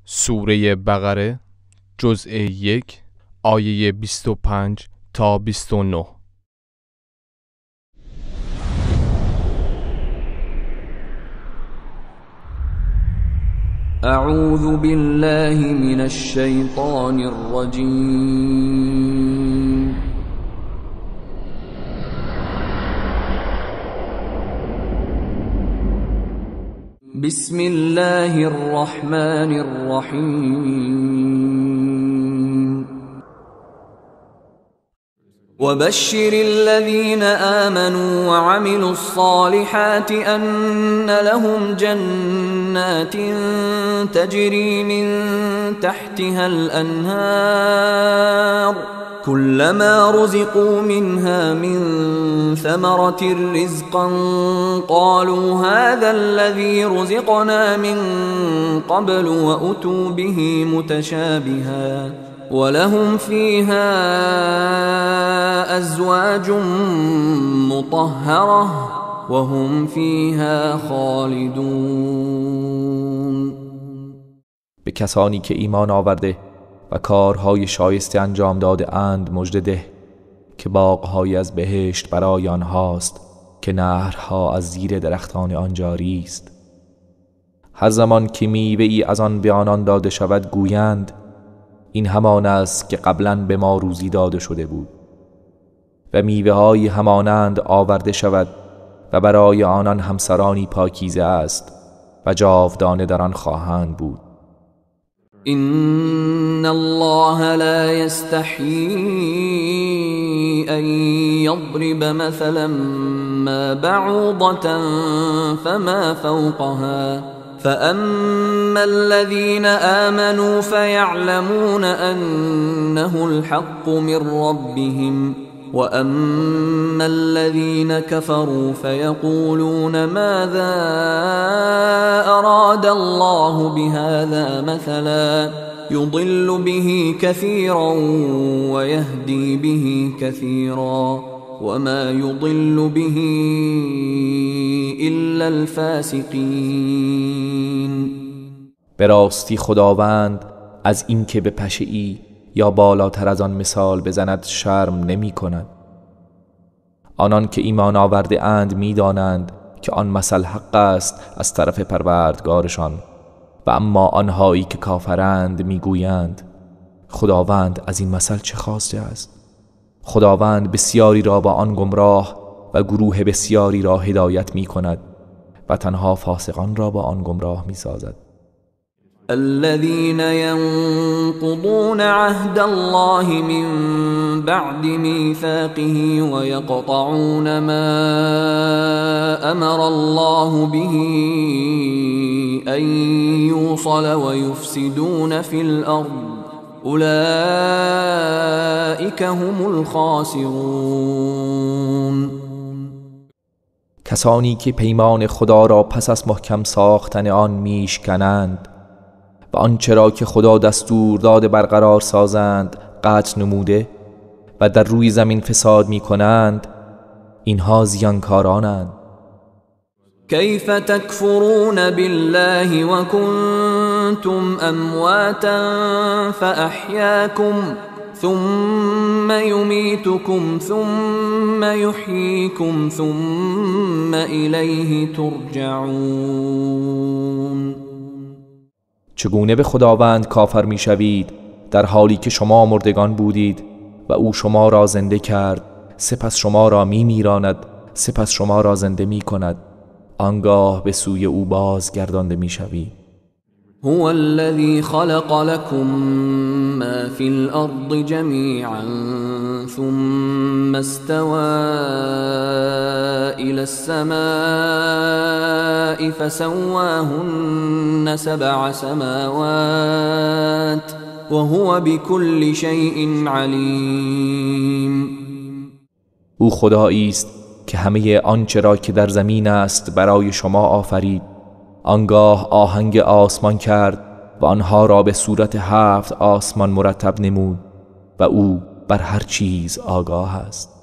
سوره بقره جزء 1 آیه 25 تا 29. اعوذ بالله من الشیطان الرجیم. بسم الله الرحمن الرحیم. وبشر الذين آمنوا وعملوا الصالحات أن لهم جنات تجري من تحتها الأنهار كلما رزقوا منها من ثمرة رزقا قالوا هذا الذي رزقنا من قبل وأتوا به متشابها ولهم فيها أزواج مطهرة وهم فيها خالدون. به کسانی که ایمان آورده و کارهای شایسته انجام داده اند مژده ده که باغ‌های از بهشت برای آنهاست که نهرها از زیر درختان آن جاری است. هر زمان که میوه‌ای از آن به آنان داده شود گویند این همان است که قبلا به ما روزی داده شده بود و میوه‌های همانند آورده شود و برای آنان همسرانی پاکیزه است و جاودانه در آن خواهند بود. إن الله لا يستحيي أن يضرب مثلا ما بعوضة فما فوقها فأما الذين آمنوا فيعلمون أنه الحق من ربهم وأما الذين كفروا فيقولون ماذا أراد الله بهذا مثلا يضل به كثيرا ويهدي به كثيرا وما يضل به إلا الفاسقين. به راستی خداوند از این که به پشه‌ای یا بالاتر از آن مثال بزند شرم نمی کند. آنان که ایمان آورده اند می دانند که آن مثل حق است از طرف پروردگارشان و اما آنهایی که کافرند می گویند خداوند از این مثل چه خواسته است؟ خداوند بسیاری را با آن گمراه و گروه بسیاری را هدایت می کند و تنها فاسقان را با آن گمراه می سازد. الذين ينقضون عهد الله من بعد ميثاقه ويقطعون ما أمر الله به أن يوصل ويفسدون في الأرض أولئك هم الخاسرون. کسانی که پیمان خدا را پس از محکم ساختن آن میشکنند و آنچه را که خدا دستور داده برقرار سازند قطع نموده و در روی زمین فساد می کنند اینها زیانکارانند. کیف تکفرون بالله و کنتم امواتا فاحیاکم ثم یمیتکم ثم یحییکم ثم الیه ترجعون. چگونه به خداوند کافر می شوید در حالی که شما مردگان بودید و او شما را زنده کرد سپس شما را می میراند سپس شما را زنده می کند آنگاه به سوی او بازگردانده می شوید. هو الذي خلق لكم ما في الأرض جميعا ثم استوى إلى السماء فسواهن 7 سماوات وهو بكل شيء عليم. او خدایی است که همه آنچه را که در زمین است برای شما آفرید آنگاه آهنگ آسمان کرد و آنها را به صورت 7 آسمان مرتب نمود و او بر هر چیز آگاه است.